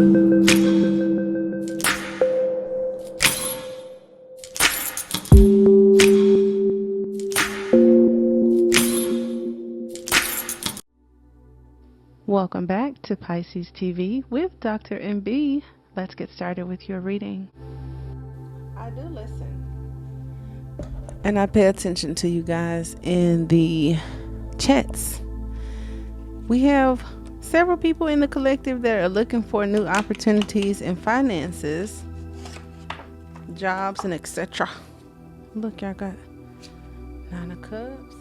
Welcome back to Pisces TV with Dr. MB. Let's get started with your reading. I do listen. And I pay attention to you guys in the chats. We have several people in the collective that are looking for new opportunities in finances, jobs, and etc. Look, y'all got 9 of Cups,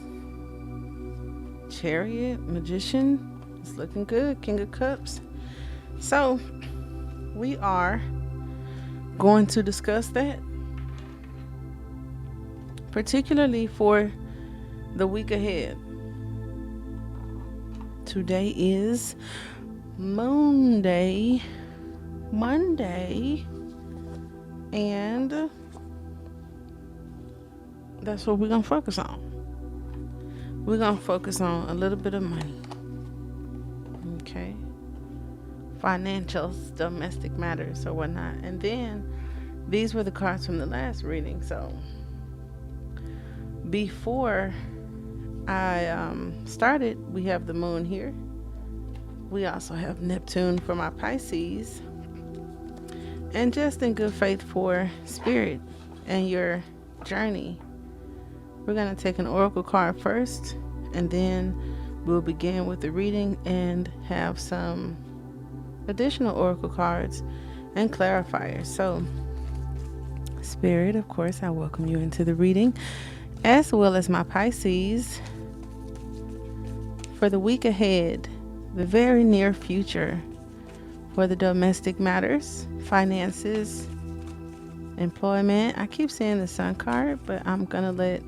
Chariot, Magician. It's looking good. King of Cups. So we are going to discuss that, particularly for the week ahead. Today is Monday, and that's what we're going to focus on. We're going to focus on a little bit of money. Okay. Financials, domestic matters, or whatnot. And then these were the cards from the last reading. So before I started, we have the moon here. We also have Neptune for my Pisces. And just in good faith for spirit and your journey, we're going to take an oracle card first, and then we'll begin with the reading and have some additional oracle cards and clarifiers. So spirit, of course, I welcome you into the reading, as well as my Pisces, for the week ahead, the very near future, for the domestic matters, finances, employment. I keep saying the Sun card, but I'm gonna let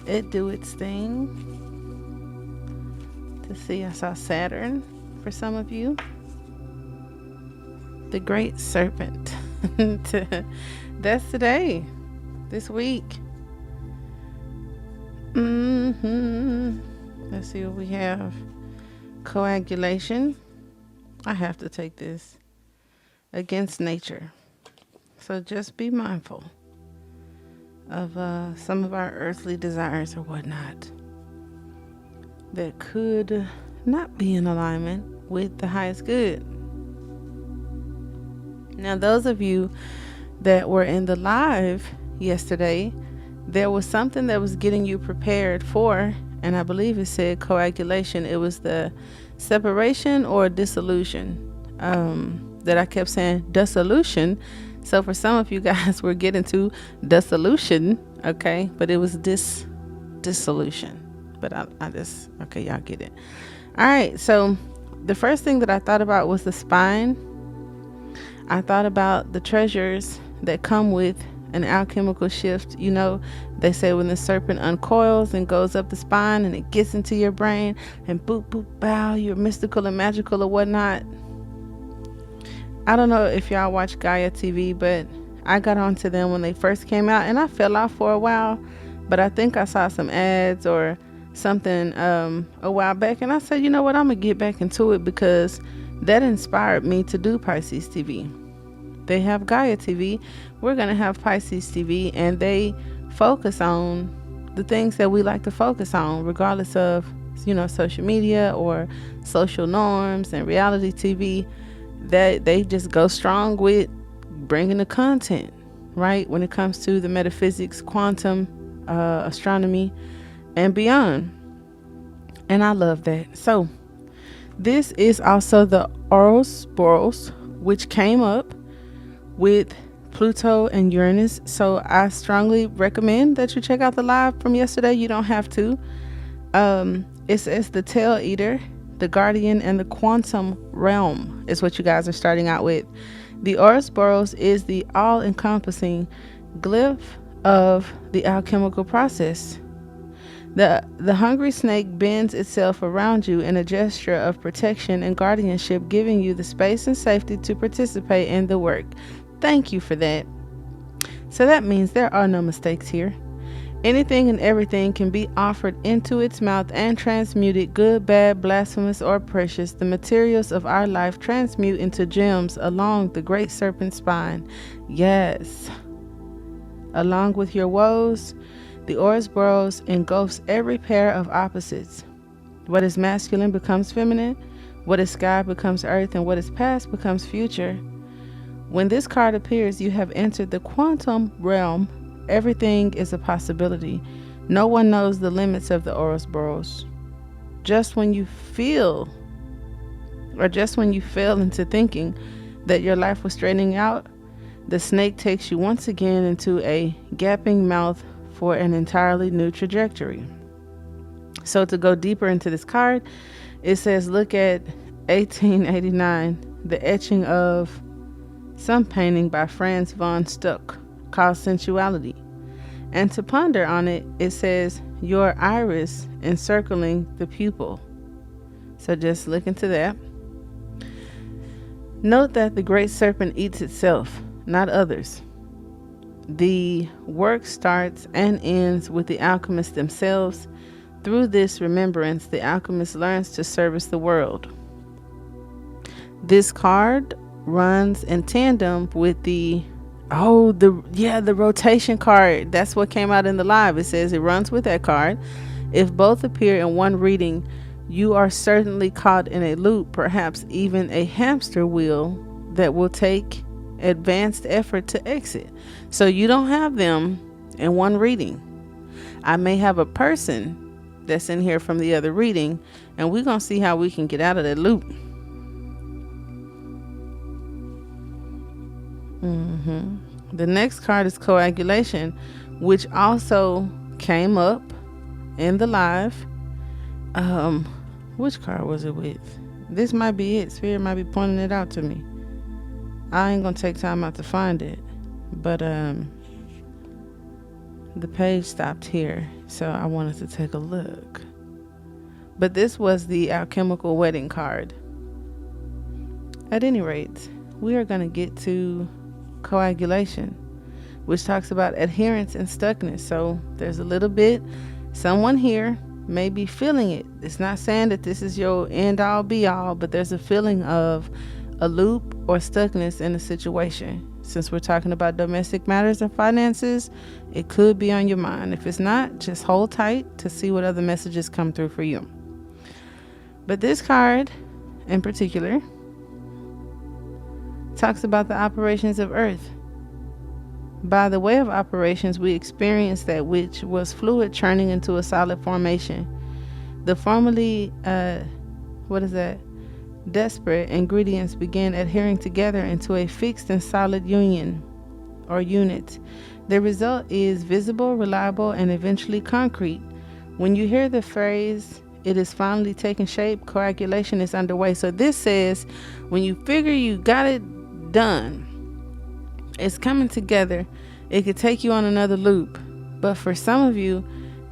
it do its thing. To see, I saw Saturn for some of you, the great serpent. That's today, this week. Let's see what we have. Coagulation. I have to take this. Against nature. So just be mindful of some of our earthly desires or whatnot that could not be in alignment with the highest good. Now, those of you that were in the live yesterday, there was something that was getting you prepared for, and I believe it said coagulation. It was the separation or dissolution that I kept saying dissolution. So for some of you guys, we're getting to dissolution, okay? But it was dissolution. But I just, okay, y'all get it. All right, so the first thing that I thought about was the spine. I thought about the treasures that come with an alchemical shift. You know, they say when the serpent uncoils and goes up the spine and it gets into your brain and boop, boop, bow, you're mystical and magical or whatnot. I don't know if y'all watch Gaia TV, but I got onto them when they first came out, and I fell off for a while, but I think I saw some ads or something a while back, and I said, you know what, I'm gonna get back into it, because that inspired me to do Pisces TV. They have Gaia TV, we're gonna have Pisces TV, and they focus on the things that we like to focus on, regardless of, you know, social media or social norms and reality TV. That they just go strong with bringing the content, right, when it comes to the metaphysics, quantum, astronomy, and beyond. And I love that. So this is also the horoscope, which came up with Pluto and Uranus. So I strongly recommend that you check out the live from yesterday. You don't have to. It's the tail eater, the guardian, and the quantum realm is what you guys are starting out with. The Ouroboros is the all-encompassing glyph of the alchemical process. The hungry snake bends itself around you in a gesture of protection and guardianship, giving you the space and safety to participate in the work. Thank you for that. So that means there are no mistakes here. Anything and everything can be offered into its mouth and transmuted, good, bad, blasphemous, or precious. The materials of our life transmute into gems along the great serpent spine. Yes. Along with your woes, the Ouroboros engulfs every pair of opposites. What is masculine becomes feminine, what is sky becomes earth, and what is past becomes future. When this card appears, you have entered the quantum realm. Everything is a possibility. No one knows the limits of the Ouroboros. Just when you fell into thinking that your life was straightening out, the snake takes you once again into a gaping mouth for an entirely new trajectory. So to go deeper into this card, it says, look at 1889, the etching of some painting by Franz von Stuck called Sensuality. And to ponder on it, it says, your iris encircling the pupil. So just look into that. Note that the great serpent eats itself, not others. The work starts and ends with the alchemists themselves. Through this remembrance, the alchemist learns to service the world. This card runs in tandem with the rotation card. That's what came out in the live. It says it runs with that card. If both appear in one reading, you are certainly caught in a loop, perhaps even a hamster wheel that will take advanced effort to exit. So you don't have them in one reading. I may have a person that's in here from the other reading, and we're gonna see how we can get out of that loop. The next card is coagulation, which also came up in the live. Which card was it with? This might be it. Spirit might be pointing it out to me. I ain't gonna take time out to find it, but the page stopped here, so I wanted to take a look. But this was the alchemical wedding card. At any rate, we are going to get to coagulation, which talks about adherence and stuckness. So there's a little bit, someone here may be feeling it. It's not saying that this is your end all be all, but there's a feeling of a loop or stuckness in a situation. Since we're talking about domestic matters and finances, it could be on your mind. If it's not, just hold tight to see what other messages come through for you. But this card in particular talks about the operations of Earth. By the way of operations, we experience that which was fluid churning into a solid formation. The formerly, desperate ingredients began adhering together into a fixed and solid union or unit. The result is visible, reliable, and eventually concrete. When you hear the phrase, it is finally taking shape, coagulation is underway. So this says, when you figure you got it done, it's coming together. It could take you on another loop. But for some of you,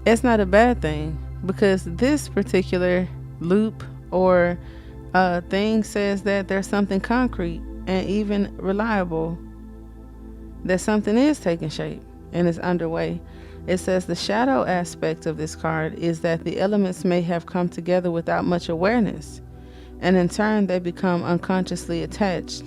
it's not a bad thing, because this particular loop or thing says that there's something concrete and even reliable, that something is taking shape and is underway. It says the shadow aspect of this card is that the elements may have come together without much awareness, and in turn they become unconsciously attached.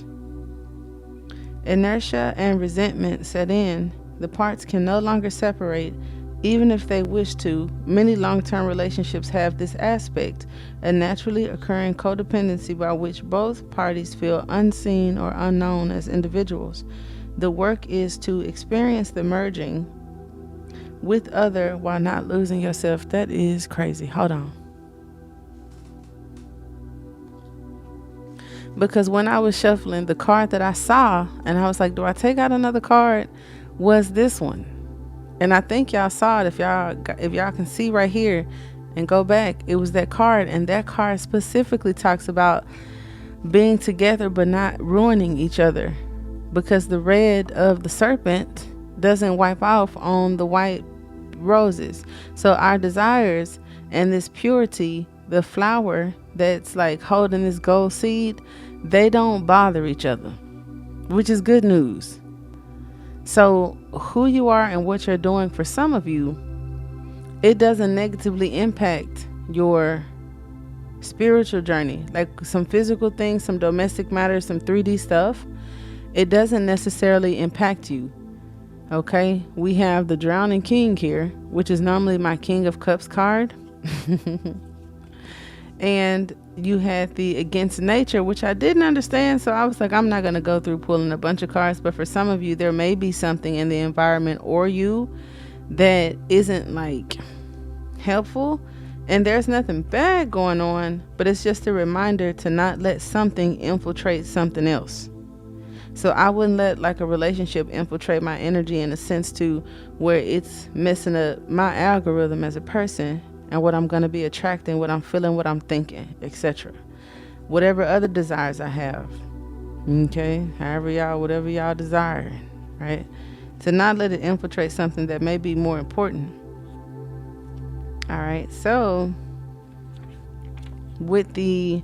Inertia and resentment set in. The parts can no longer separate, even if they wish to. Many long-term relationships have this aspect, a naturally occurring codependency by which both parties feel unseen or unknown as individuals. The work is to experience the merging with other while not losing yourself. That is crazy. Hold on. Because when I was shuffling, the card that I saw, and I was like, do I take out another card, was this one. And I think y'all saw it. If y'all can see right here and go back, it was that card. And that card specifically talks about being together but not ruining each other, because the red of the serpent doesn't wipe off on the white roses. So our desires and this purity, the flower that's like holding this gold seed, they don't bother each other, which is good news. So who you are and what you're doing, for some of you, it doesn't negatively impact your spiritual journey. Like some physical things, some domestic matters, some 3D stuff, it doesn't necessarily impact you. Okay, we have the Drowning King here, which is normally my King of Cups card. And you had the Against Nature, which I didn't understand. So I was like, I'm not going to go through pulling a bunch of cards. But for some of you, there may be something in the environment or you that isn't like helpful. And there's nothing bad going on, but it's just a reminder to not let something infiltrate something else. So I wouldn't let like a relationship infiltrate my energy in a sense to where it's messing up my algorithm as a person and what I'm going to be attracting, what I'm feeling, what I'm thinking, etc. Whatever other desires I have. Okay. Whatever y'all desire, right? To not let it infiltrate something that may be more important. All right. So with the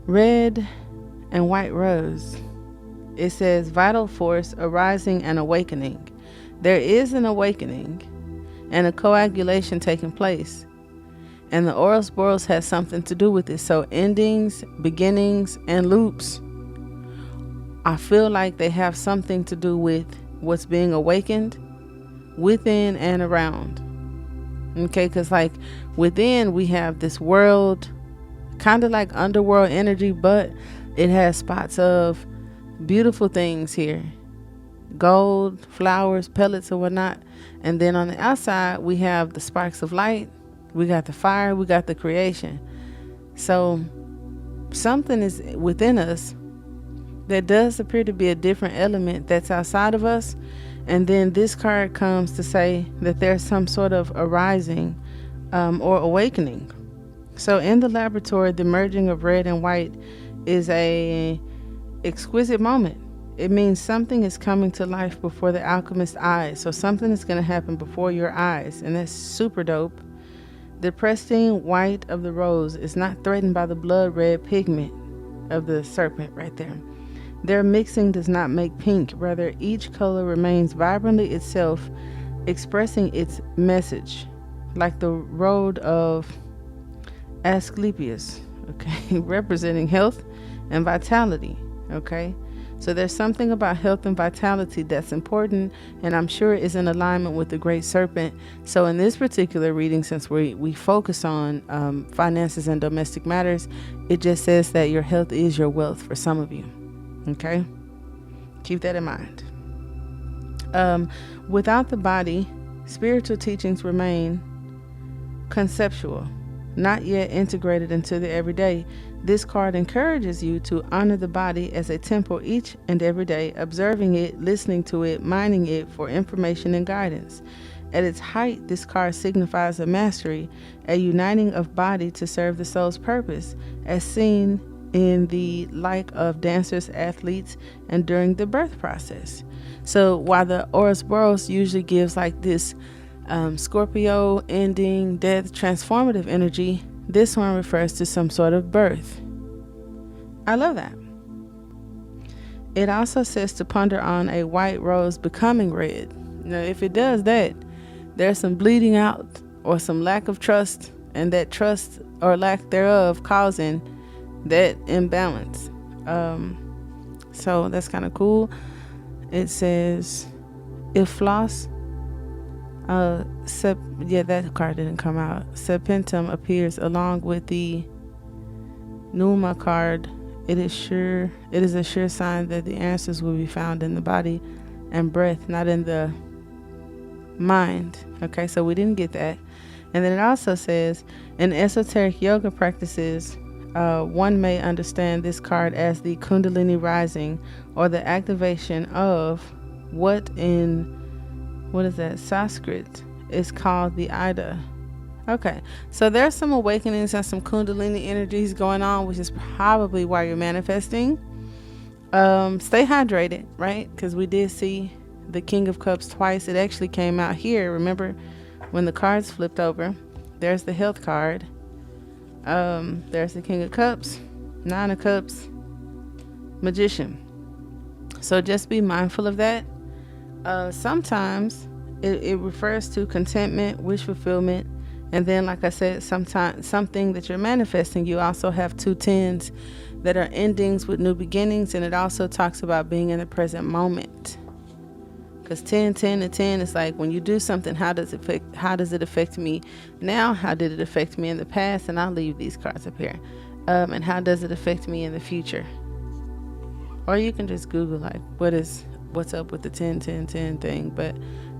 red and white rose, it says vital force arising and awakening. There is an awakening and a coagulation taking place. And the Ouroboros has something to do with it. So endings, beginnings, and loops, I feel like they have something to do with what's being awakened within and around. Okay, because like within we have this world, kind of like underworld energy, but it has spots of beautiful things here, gold, flowers, pellets or whatnot. And then on the outside we have the sparks of light, we got the fire, we got the creation. So something is within us that does appear to be a different element that's outside of us. And then this card comes to say that there's some sort of arising or awakening. So in the laboratory, the merging of red and white is a exquisite moment. It means something is coming to life before the alchemist's eyes. So something is going to happen before your eyes, and that's super dope. The pristine white of the rose is not threatened by the blood red pigment of the serpent right there. Their mixing does not make pink. Rather, each color remains vibrantly itself, expressing its message, like the road of Asclepius, okay, representing health and vitality. Okay, so there's something about health and vitality that's important, and I'm sure is in alignment with the great serpent. So in this particular reading, since we focus on finances and domestic matters, it just says that your health is your wealth for some of you. Okay, keep that in mind. Without the body, spiritual teachings remain conceptual, not yet integrated into the everyday. This card encourages you to honor the body as a temple each and every day, observing it, listening to it, mining it for information and guidance. At its height, this card signifies a mastery, a uniting of body to serve the soul's purpose, as seen in the like of dancers, athletes, and during the birth process. So while the Ouroboros usually gives like this Scorpio, ending, death, transformative energy, this one refers to some sort of birth. I love that. It also says to ponder on a white rose becoming red. Now, if it does that, there's some bleeding out or some lack of trust, and that trust or lack thereof causing that imbalance. So that's kind of cool. It says, if floss, that card didn't come out. Serpentum appears along with the Numa card. It is a sure sign that the answers will be found in the body and breath, not in the mind. Okay, so we didn't get that. And then it also says, in esoteric yoga practices, one may understand this card as the Kundalini rising, or the activation of what is that, Sanskrit is called the Ida. Okay, so there's some awakenings and some Kundalini energies going on, which is probably why you're manifesting. Stay hydrated, right? Because we did see the King of Cups twice. It actually came out here. Remember when the cards flipped over? There's the health card. There's the King of Cups, Nine of Cups, Magician. So just be mindful of that. Sometimes It refers to contentment, wish fulfillment, and then, like I said, sometimes something that you're manifesting. You also have 2 10s that are endings with new beginnings, and it also talks about being in the present moment. Because 10, 10, and 10 is like when you do something, how does it affect me now? How did it affect me in the past? And I'll leave these cards up here. And how does it affect me in the future? Or you can just Google like what's up with the 10, 10, 10 thing. But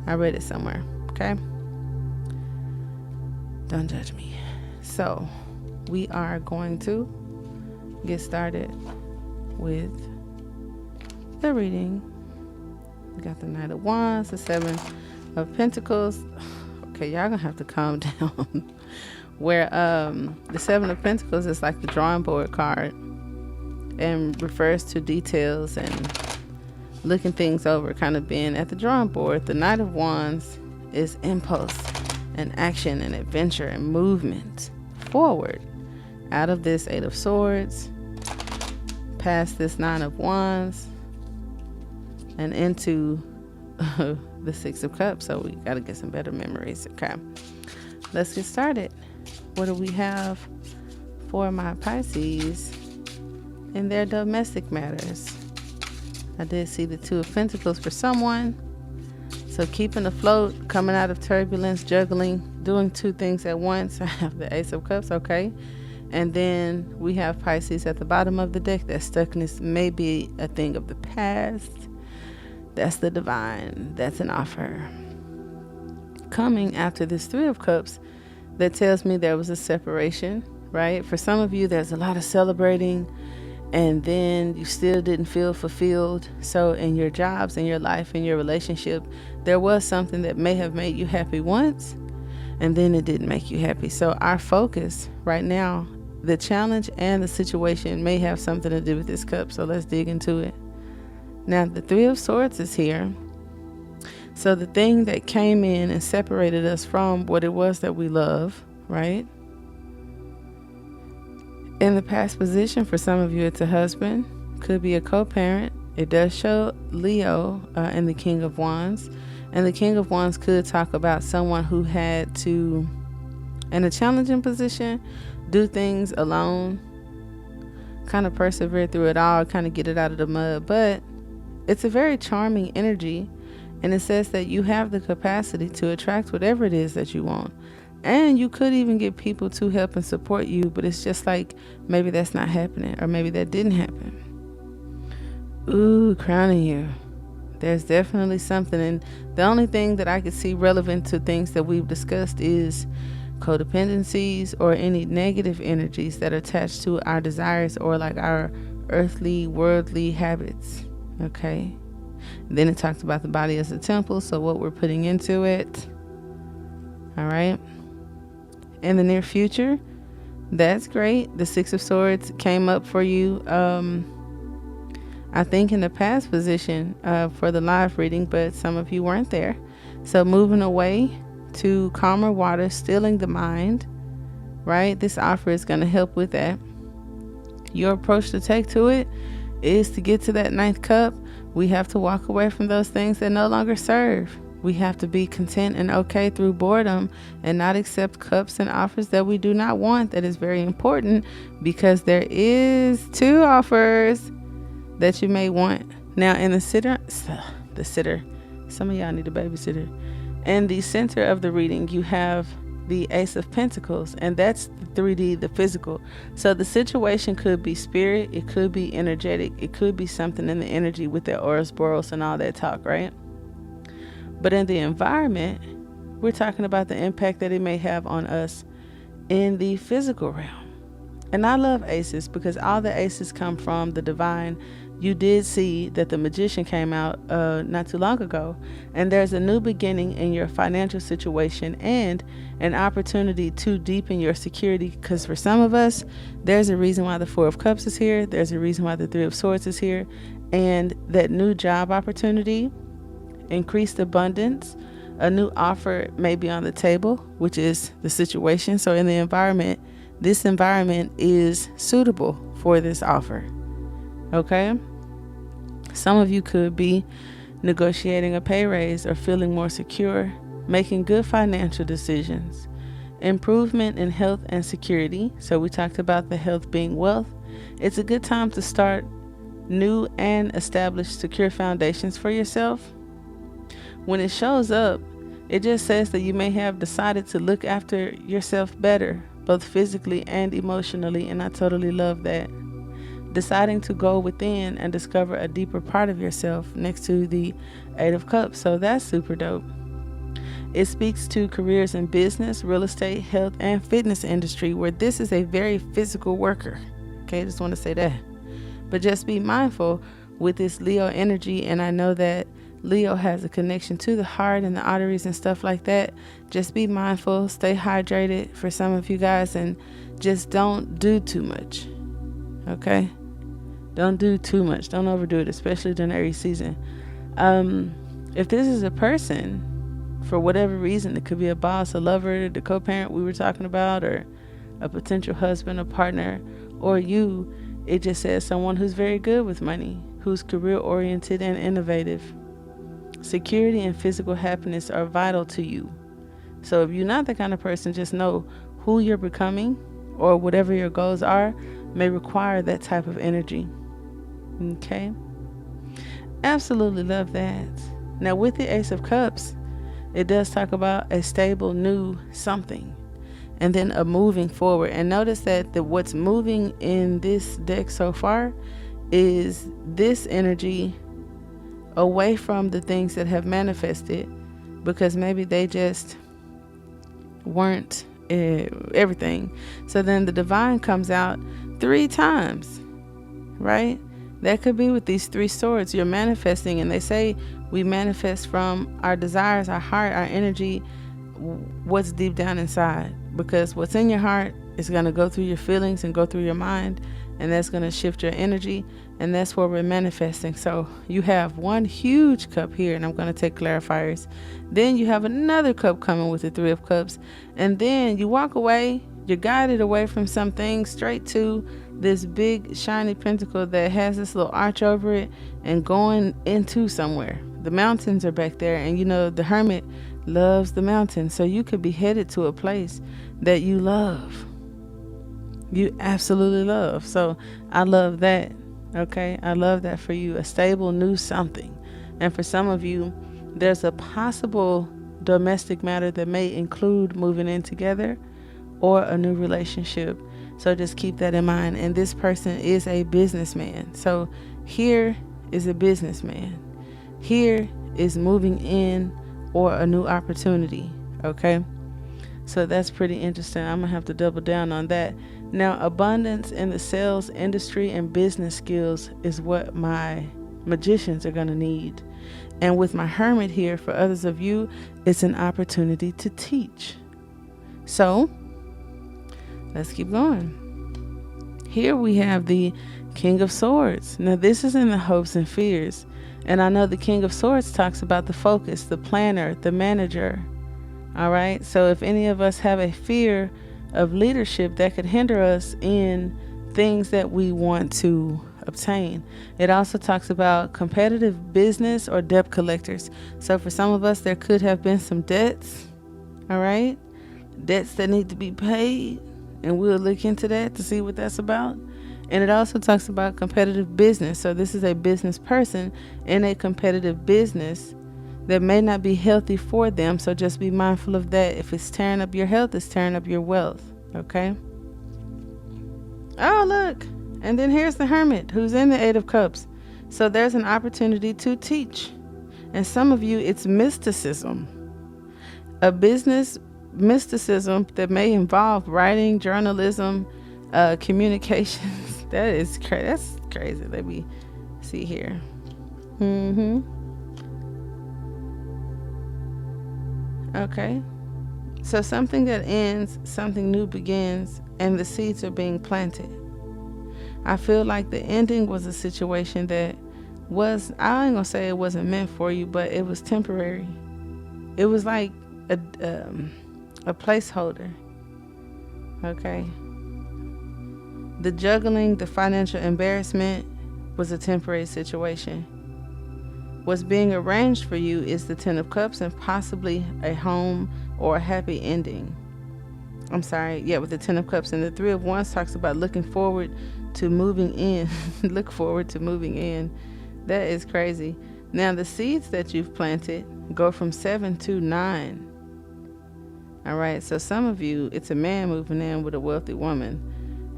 I read it somewhere. Okay. Don't judge me. So we are going to get started with the reading. We got the Knight of Wands, the 7 of Pentacles. Okay, y'all gonna have to calm down. Where the 7 of Pentacles is like the drawing board card and refers to details and looking things over, kind of being at the drawing board. The Knight of Wands is impulse and action and adventure and movement forward out of this 8 of Swords, past this 9 of Wands, and into the 6 of Cups. So we got to get some better memories. Okay, let's get started. What do we have for my Pisces in their domestic matters? I did see the 2 of Pentacles for someone. So keeping afloat, coming out of turbulence, juggling, doing 2 things at once. I have the Ace of Cups, okay. And then we have Pisces at the bottom of the deck. That stuckness may be a thing of the past. That's the divine. That's an offer. Coming after this 3 of Cups, that tells me there was a separation, right? For some of you, there's a lot of celebrating, and then you still didn't feel fulfilled. So in your jobs, in your life, in your relationship, there was something that may have made you happy once, and then it didn't make you happy. So our focus right now, the challenge and the situation may have something to do with this cup. So let's dig into it. Now the 3 of Swords is here. So the thing that came in and separated us from what it was that we love, right? In the past position, for some of you, it's a husband, could be a co-parent. It does show Leo and the King of Wands. And the King of Wands could talk about someone who had to, in a challenging position, do things alone, kind of persevere through it all, kind of get it out of the mud. But it's a very charming energy. And it says that you have the capacity to attract whatever it is that you want. And you could even get people to help and support you, but it's just like maybe that's not happening, or maybe that didn't happen. Ooh, crowning you. There's definitely something. And the only thing that I could see relevant to things that we've discussed is codependencies or any negative energies that are attached to our desires or like our earthly, worldly habits. Okay. Then it talks about the body as a temple, so what we're putting into it. All right. In the near future, that's great. The 6 of Swords came up for you. I think in the past position for the live reading, but some of you weren't there. So moving away to calmer waters, stilling the mind, right? This offer is going to help with that. Your approach to take to it is to get to that 9th cup. We have to walk away from those things that no longer serve. We have to be content and okay through boredom and not accept cups and offers that we do not want. That is very important, because there is 2 offers that you may want. Now in the sitter, some of y'all need a babysitter. In the center of the reading, you have the Ace of Pentacles, and that's the 3D, the physical. So the situation could be spirit, it could be energetic, it could be something in the energy with the Ouroboros and all that talk, right? But in the environment, we're talking about the impact that it may have on us in the physical realm. And I love aces because all the aces come from the divine. You did see that the Magician came out not too long ago, and there's a new beginning in your financial situation and an opportunity to deepen your security, because for some of us, there's a reason why the 4 of Cups is here, there's a reason why the 3 of Swords is here, and that new job opportunity, increased abundance, a new offer may be on the table, which is the situation. So in the environment, this environment is suitable for this offer. Okay, some of you could be negotiating a pay raise or feeling more secure, making good financial decisions, improvement in health and security. So we talked about the health being wealth. It's a good time to start new and establish secure foundations for yourself. When it shows up, it just says that you may have decided to look after yourself better, both physically and emotionally, and I totally love that. Deciding to go within and discover a deeper part of yourself next to the Eight of Cups. So that's super dope. It speaks to careers in business, real estate, health, and fitness industry, where this is a very physical worker. Okay, I just want to say that. But just be mindful with this Leo energy, and I know that Leo has a connection to the heart and the arteries and stuff like that. Just be mindful, stay hydrated for some of you guys, and just don't do too much. Okay? Don't do too much. Don't overdo it, especially during Aries season. If this is a person, for whatever reason, it could be a boss, a lover, the co-parent we were talking about, or a potential husband, a partner, or you, it just says someone who's very good with money, who's career-oriented and innovative. Security and physical happiness are vital to you. So if you're not the kind of person, just know who you're becoming or whatever your goals are may require that type of energy. Okay? Absolutely love that. Now with the Ace of Cups, it does talk about a stable new something and then a moving forward. And notice that what's moving in this deck so far is this energy away from the things that have manifested, because maybe they just weren't everything. So then the divine comes out 3 times, right? That could be with these 3 swords. You're manifesting, and they say we manifest from our desires, our heart, our energy, what's deep down inside, because what's in your heart is going to go through your feelings and go through your mind, and that's going to shift your energy, and that's where we're manifesting. So you have one huge cup here, and I'm going to take clarifiers. Then you have another cup coming with the 3 of Cups, and then you walk away. You're guided away from something straight to this big shiny pentacle that has this little arch over it and going into somewhere. The mountains are back there, and you know the hermit loves the mountains, so you could be headed to a place that you love. You absolutely love. So I love that. Okay, I love that for you. A stable new something. And for some of you, there's a possible domestic matter that may include moving in together or a new relationship. So just keep that in mind. And this person is a businessman. So here is a businessman. Here is moving in or a new opportunity. Okay, so that's pretty interesting. I'm gonna have to double down on that. Now, abundance in the sales industry and business skills is what my magicians are going to need. And with my hermit here, for others of you, it's an opportunity to teach. So let's keep going. Here we have the King of Swords. Now, this is in the hopes and fears. And I know the King of Swords talks about the focus, the planner, the manager. All right. So if any of us have a fear of leadership that could hinder us in things that we want to obtain. It also talks about competitive business or debt collectors. So for some of us, there could have been some debts, all right? Debts that need to be paid, and we'll look into that to see what that's about. And it also talks about competitive business. So this is a business person in a competitive business that may not be healthy for them. So just be mindful of that. If it's tearing up your health, it's tearing up your wealth. Okay. Oh, look. And then here's the Hermit, who's in the 8 of Cups. So there's an opportunity to teach. And some of you, it's mysticism. A business mysticism that may involve writing, journalism, communications. That's crazy. Let me see here. Okay. So something that ends, something new begins, and the seeds are being planted. I feel like the ending was a situation that was, I ain't gonna say it wasn't meant for you, but it was temporary. It was like a placeholder. Okay. The juggling, the financial embarrassment was a temporary situation. What's being arranged for you is the Ten of Cups and possibly a home or a happy ending. I'm sorry, yeah, with the Ten of Cups. And the Three of Wands talks about looking forward to moving in. Look forward to moving in. That is crazy. Now, the seeds that you've planted go from 7 to 9. All right, so some of you, it's a man moving in with a wealthy woman.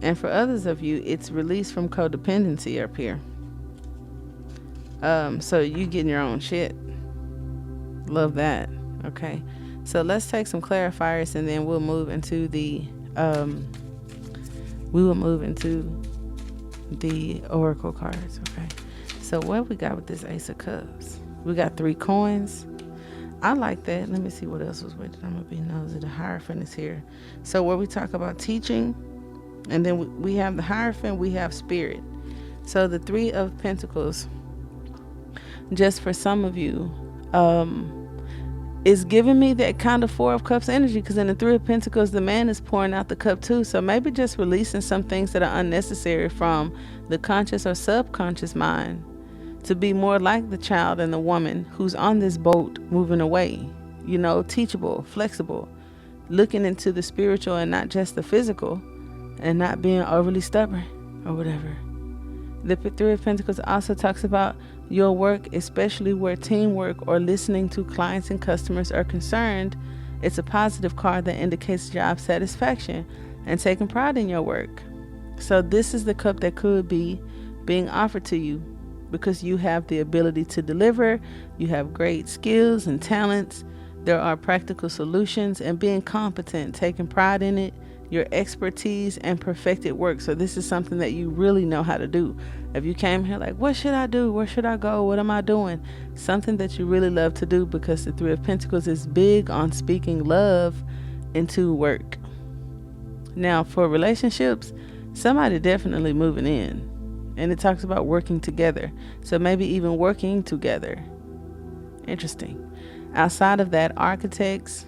And for others of you, it's release from codependency up here. So you getting your own shit. Love that. Okay. So let's take some clarifiers and then we'll move into the oracle cards. Okay. So what we got with this Ace of Cups? We got 3 coins. I like that. Let me see what else was with it. I'm gonna be nosy. The Hierophant is here. So where we talk about teaching, and then we have the Hierophant, we have Spirit. So the 3 of Pentacles, just for some of you, is giving me that kind of 4 of Cups energy, because in the 3 of Pentacles, the man is pouring out the cup too. So maybe just releasing some things that are unnecessary from the conscious or subconscious mind to be more like the child and the woman who's on this boat moving away, teachable, flexible, looking into the spiritual and not just the physical, and not being overly stubborn or whatever. The 3 of Pentacles also talks about your work, especially where teamwork or listening to clients and customers are concerned. It's a positive card that indicates job satisfaction and taking pride in your work. So this is the cup that could be being offered to you because you have the ability to deliver. You have great skills and talents. There are practical solutions and being competent, taking pride in it, your expertise and perfected work. So this is something that you really know how to do. If you came here like, what should I do? Where should I go? What am I doing? Something that you really love to do, because the 3 of Pentacles is big on speaking love into work. Now, for relationships, somebody definitely moving in. And it talks about working together. So maybe even working together. Interesting. Outside of that, architects,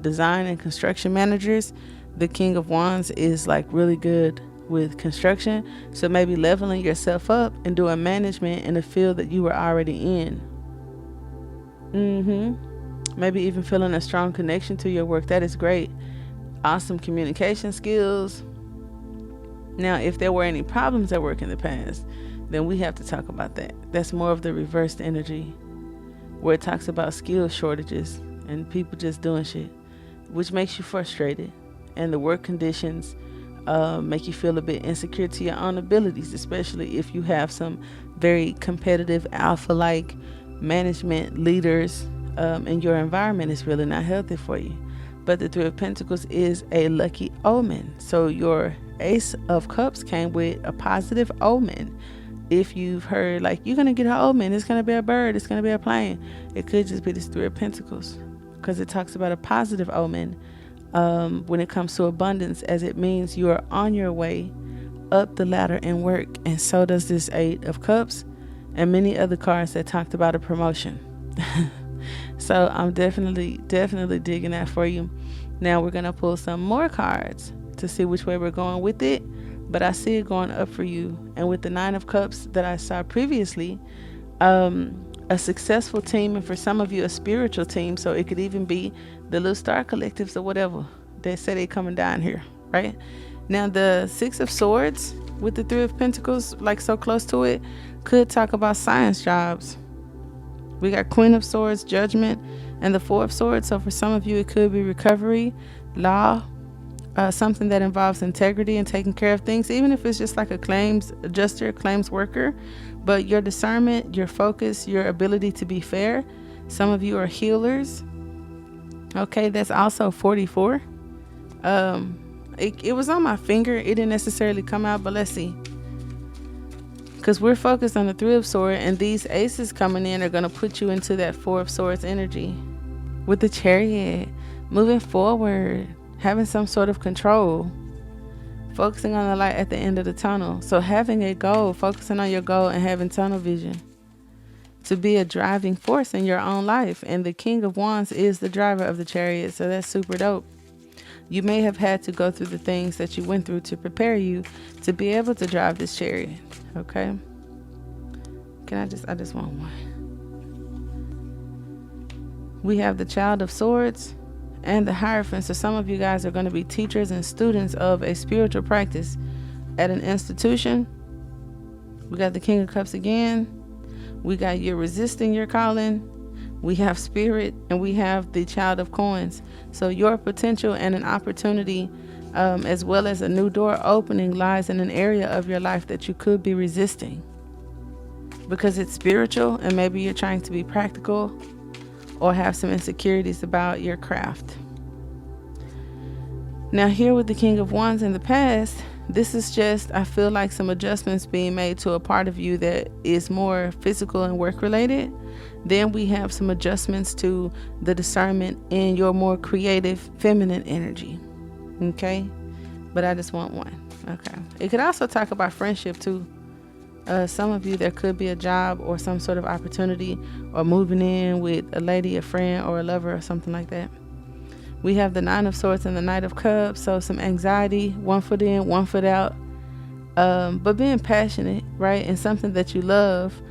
design and construction managers, the King of Wands is like really good with construction. So maybe leveling yourself up and doing management in a field that you were already in. Maybe even feeling a strong connection to your work. That is great. Awesome communication skills. Now, if there were any problems at work in the past, then we have to talk about that. That's more of the reversed energy, where it talks about skill shortages and people just doing shit, which makes you frustrated. And the work conditions make you feel a bit insecure to your own abilities, especially if you have some very competitive alpha-like management leaders in your environment. Is really not healthy for you. But the 3 of Pentacles is a lucky omen. So your Ace of Cups came with a positive omen. If you've heard like you're gonna get an omen, it's gonna be a bird, it's gonna be a plane, it could just be this 3 of Pentacles, because it talks about a positive omen when it comes to abundance, as it means you are on your way up the ladder in work. And so does this 8 of Cups and many other cards that talked about a promotion. So I'm definitely digging that for you. Now we're gonna pull some more cards to see which way we're going with it, but I see it going up for you. And with the 9 of Cups that I saw previously, a successful team, and for some of you a spiritual team. So it could even be the little star collectives or whatever they say they coming down here, right? Now the 6 of Swords with the 3 of Pentacles, like so close to it, could talk about science jobs. We got Queen of Swords, Judgment, and the 4 of Swords. So for some of you, it could be recovery, law, something that involves integrity and taking care of things, even if it's just like a claims adjuster, claims worker. But your discernment, your focus, your ability to be fair. Some of you are healers. Okay, that's also 44. It was on my finger. It didn't necessarily come out, but let's see. Because we're focused on the 3 of Swords, and these aces coming in are going to put you into that 4 of Swords energy. With the Chariot, moving forward, having some sort of control, focusing on the light at the end of the tunnel. So having a goal, focusing on your goal and having tunnel vision to be a driving force in your own life. And the King of Wands is the driver of the Chariot, so that's super dope. You may have had to go through the things that you went through to prepare you to be able to drive this chariot. Okay. I just want one. We have the Child of Swords and the Hierophant. So some of you guys are going to be teachers and students of a spiritual practice at an institution. We got the King of Cups again. We got you're resisting your calling. We have Spirit, and we have the Child of Coins. So your potential and an opportunity, as well as a new door opening, lies in an area of your life that you could be resisting because it's spiritual, and maybe you're trying to be practical or have some insecurities about your craft. Now here with the King of Wands in the past, this is just, I feel like some adjustments being made to a part of you that is more physical and work related. Then we have some adjustments to the discernment in your more creative feminine energy. Okay. But I just want one. Okay. It could also talk about friendship too. Some of you, there could be a job or some sort of opportunity, or moving in with a lady, a friend, or a lover, or something like that. We have the Nine of Swords and the Knight of Cups. So some anxiety, one foot in, one foot out. But being passionate, right? And something that you love,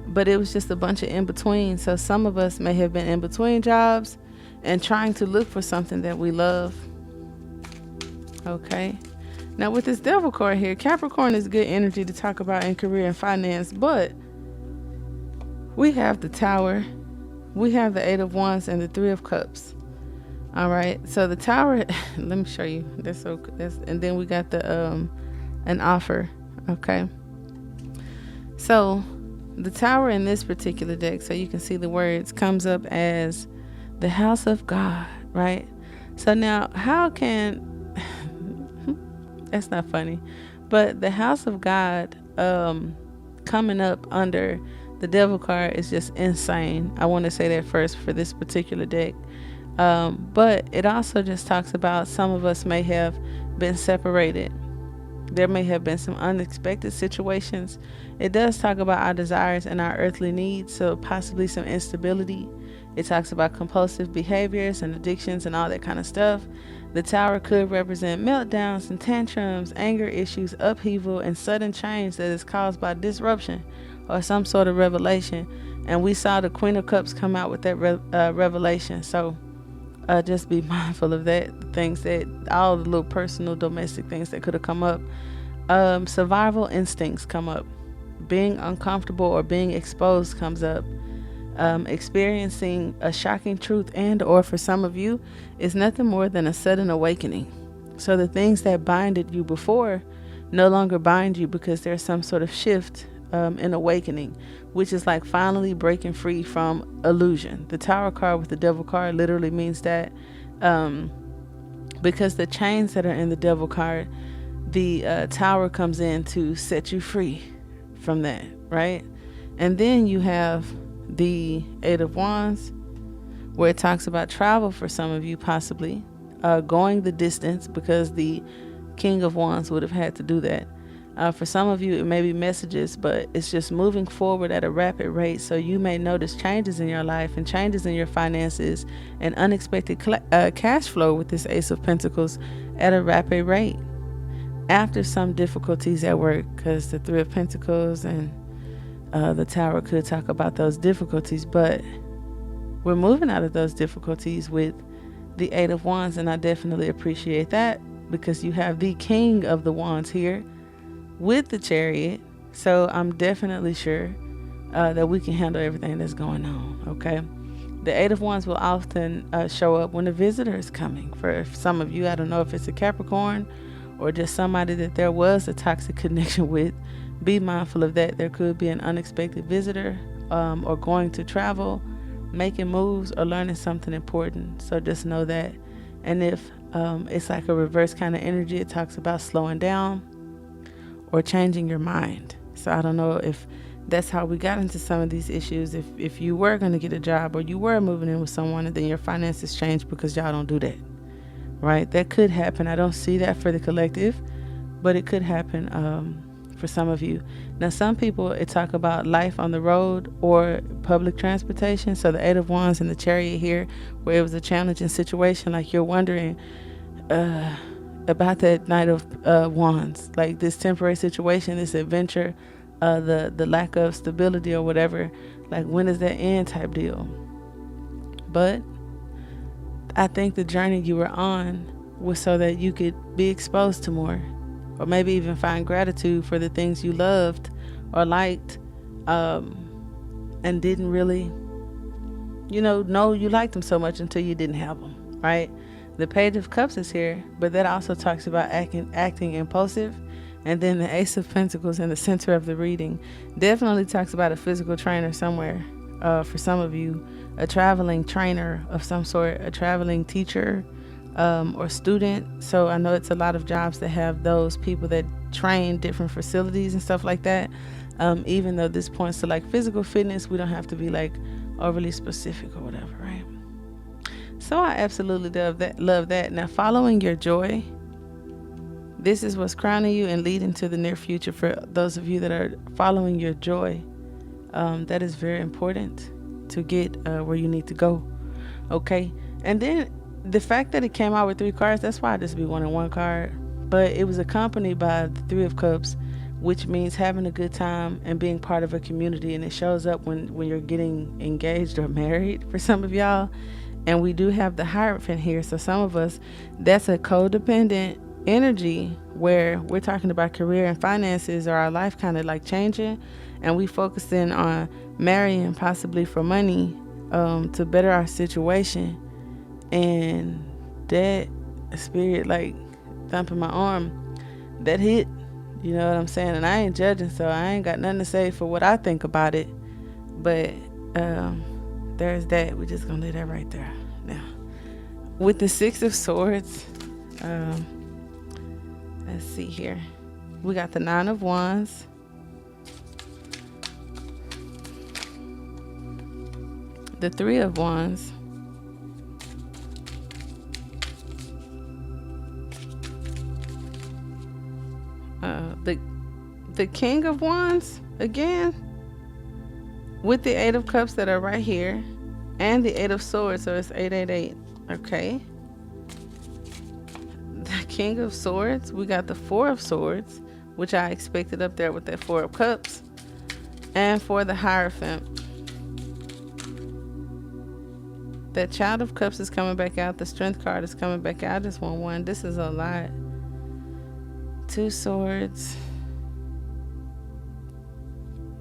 but it was just a bunch of in between. So some of us may have been in between jobs and trying to look for something that we love. Okay. Now with this Devil card here, Capricorn is good energy to talk about in career and finance, but we have the Tower, we have the Eight of Wands, and the Three of Cups. All right. So the Tower, let me show you. And then we got the an offer. Okay. So the Tower in this particular deck, so you can see the words, comes up as the House of God, right? So now how can that's not funny, but the House of God coming up under the Devil card is just insane. I want to say that first for this particular deck. But it also just talks about some of us may have been separated. There may have been some unexpected situations. It does talk about our desires and our earthly needs, so possibly some instability. It talks about compulsive behaviors and addictions and all that kind of stuff. The Tower could represent meltdowns and tantrums, anger issues, upheaval, and sudden change that is caused by disruption or some sort of revelation. And we saw the Queen of Cups come out with that revelation. So just be mindful of that. Things that, all the little personal domestic things that could have come up. Survival instincts come up. Being uncomfortable or being exposed comes up. Experiencing a shocking truth, and or for some of you, is nothing more than a sudden awakening. So the things that binded you before no longer bind you because there's some sort of shift in awakening, which is like finally breaking free from illusion. The Tower card with the Devil card literally means that because the chains that are in the Devil card, the Tower comes in to set you free from that, right? And then you have the Eight of Wands, where it talks about travel for some of you, possibly going the distance, because the King of Wands would have had to do that. For some of you, it may be messages, but it's just moving forward at a rapid rate. So you may notice changes in your life and changes in your finances and unexpected cash flow with this Ace of Pentacles at a rapid rate after some difficulties at work, because the Three of Pentacles and the Tower could talk about those difficulties, but we're moving out of those difficulties with the Eight of Wands, and I definitely appreciate that because you have the King of the Wands here with the Chariot. So I'm definitely sure that we can handle everything that's going on. Okay. The Eight of Wands will often show up when a visitor is coming. For some of you, I don't know if it's a Capricorn or just somebody that there was a toxic connection with. Be mindful of that. There could be an unexpected visitor or going to travel, making moves, or learning something important. So just know that. And if it's like a reverse kind of energy, it talks about slowing down or changing your mind. So I don't know if that's how we got into some of these issues. If you were going to get a job or you were moving in with someone and then your finances changed because y'all don't do that, right? That could happen. I don't see that for the collective, but it could happen for some of you. Now, some people, it talk about life on the road or public transportation. So the Eight of Wands and the Chariot here, where it was a challenging situation, like you're wondering about that Knight of Wands, like this temporary situation, this adventure, the lack of stability or whatever, like when does that end type deal. but I think the journey you were on was so that you could be exposed to more, or maybe even find gratitude for the things you loved or liked, and didn't really, know you liked them so much until you didn't have them, right? The Page of Cups is here, but that also talks about acting impulsive. And then the Ace of Pentacles in the center of the reading definitely talks about a physical trainer somewhere. For some of you, a traveling trainer of some sort, a traveling teacher, or student. So I know it's a lot of jobs that have those people that train different facilities and stuff like that. Even though this points to like physical fitness, we don't have to be like overly specific or whatever, right? So I absolutely love that. Now, following your joy, this is what's crowning you and leading to the near future for those of you that are following your joy. That is very important to get where you need to go. Okay. And then the fact that it came out with 3 cards, that's why I just be wanting 1 card. But it was accompanied by the 3 of Cups, which means having a good time and being part of a community. And it shows up when you're getting engaged or married for some of y'all. And we do have the Hierophant here. So some of us, that's a codependent energy where we're talking about career and finances, or our life kind of like changing, and we focus in on marrying possibly for money, to better our situation. And that spirit like thumping my arm, that hit, you know what I'm saying? And I ain't judging, so I ain't got nothing to say for what I think about it, but there's that. We're just gonna leave that right there. Now with the 6 of Swords, let's see here. We got the 9 of Wands, the 3 of Wands, the King of Wands again, with the 8 of Cups that are right here, and the 8 of Swords. So it's 888. Okay. The King of Swords, we got the 4 of Swords, which I expected up there with that 4 of Cups. And for the Hierophant, that Child of Cups is coming back out. The Strength card is coming back out. I just want 1. This is a lot. 2 Swords,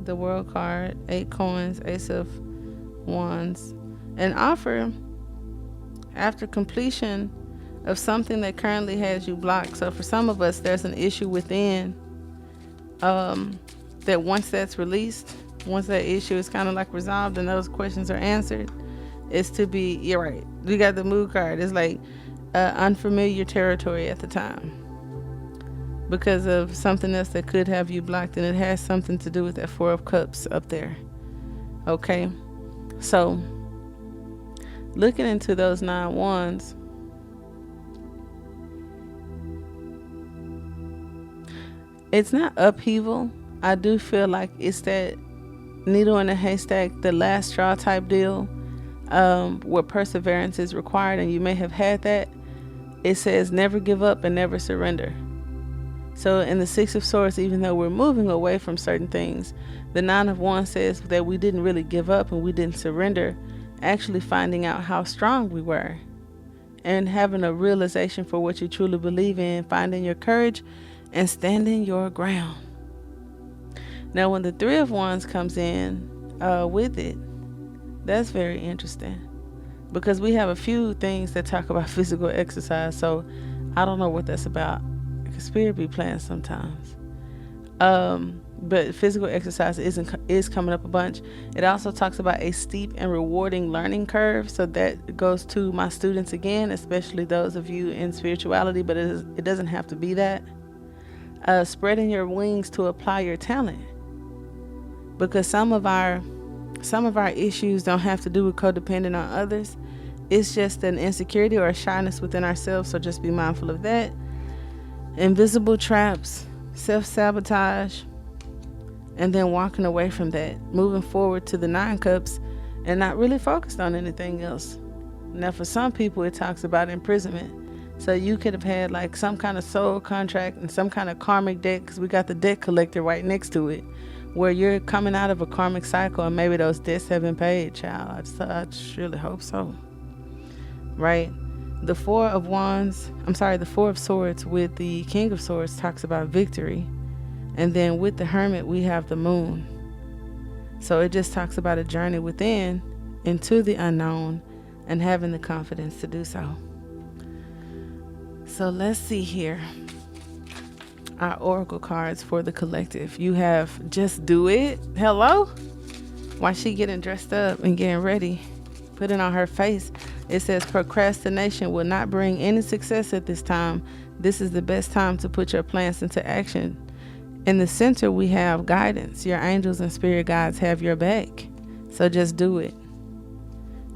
the World card, 8 Coins, Ace of Wands. An offer after completion of something that currently has you blocked. So for some of us, there's an issue within, that once that's released, once that issue is kind of like resolved and those questions are answered, it's to be, you're right, we got the Moon card. It's like unfamiliar territory at the time because of something else that could have you blocked, and it has something to do with that 4 of Cups up there. Okay, so looking into those 9 Wands, it's not upheaval. I do feel like it's that needle in a haystack, the last straw type deal, where perseverance is required, and you may have had that. It says never give up and never surrender. So in the 6 of Swords, even though we're moving away from certain things, the 9 of Wands says that we didn't really give up and we didn't surrender, actually finding out how strong we were and having a realization for what you truly believe in, finding your courage and standing your ground. Now when the 3 of Wands comes in with it, that's very interesting, because we have a few things that talk about physical exercise. So I don't know what that's about. Spirit be playing sometimes. But physical exercise is coming up a bunch. It also talks about a steep and rewarding learning curve. So that goes to my students again, especially those of you in spirituality, but it doesn't have to be that. Spreading your wings to apply your talent, because some of our issues don't have to do with codependent on others. It's just an insecurity or a shyness within ourselves. So just be mindful of that. Invisible traps, self-sabotage, and then walking away from that, moving forward to the 9 Cups and not really focused on anything else. Now for some people it talks about imprisonment. So you could have had like some kind of soul contract and some kind of karmic debt, because we got the debt collector right next to it, where you're coming out of a karmic cycle, and maybe those debts have been paid, child. I surely hope so. Right? The Four of Swords with the King of Swords talks about victory. And then with the Hermit, we have the Moon. So it just talks about a journey within into the unknown and having the confidence to do so. So let's see here. Our oracle cards for the collective. You have Just Do It. Hello? While she getting dressed up and getting ready, putting on her face, it says procrastination will not bring any success at this time. This is the best time to put your plans into action. In the center, we have guidance. Your angels and spirit guides have your back. So just do it.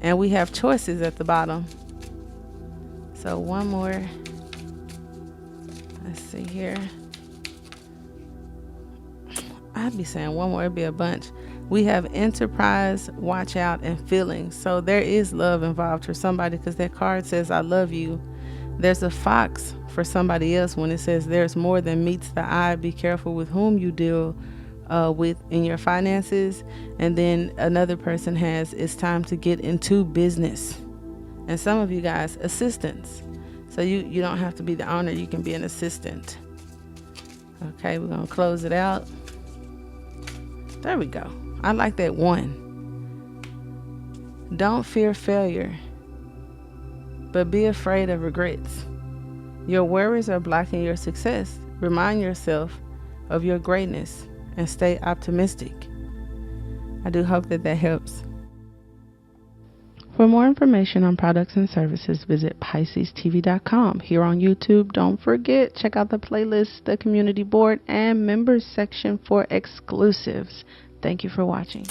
And we have choices at the bottom. So one more. Let's see here. I'd be saying one more, it'd be a bunch. We have enterprise, watch out, and feelings. So there is love involved for somebody, because that card says, I love you. There's a fox for somebody else when it says there's more than meets the eye. Be careful with whom you deal with in your finances. And then another person has, it's time to get into business. And some of you guys, assistants. So you don't have to be the owner, you can be an assistant. Okay, we're going to close it out. There we go. I like that one. Don't fear failure, but be afraid of regrets. Your worries are blocking your success. Remind yourself of your greatness and stay optimistic. I do hope that helps. For more information on products and services, visit PiscesTV.com. Here on YouTube, don't forget, check out the playlist, the community board, and members section for exclusives. Thank you for watching.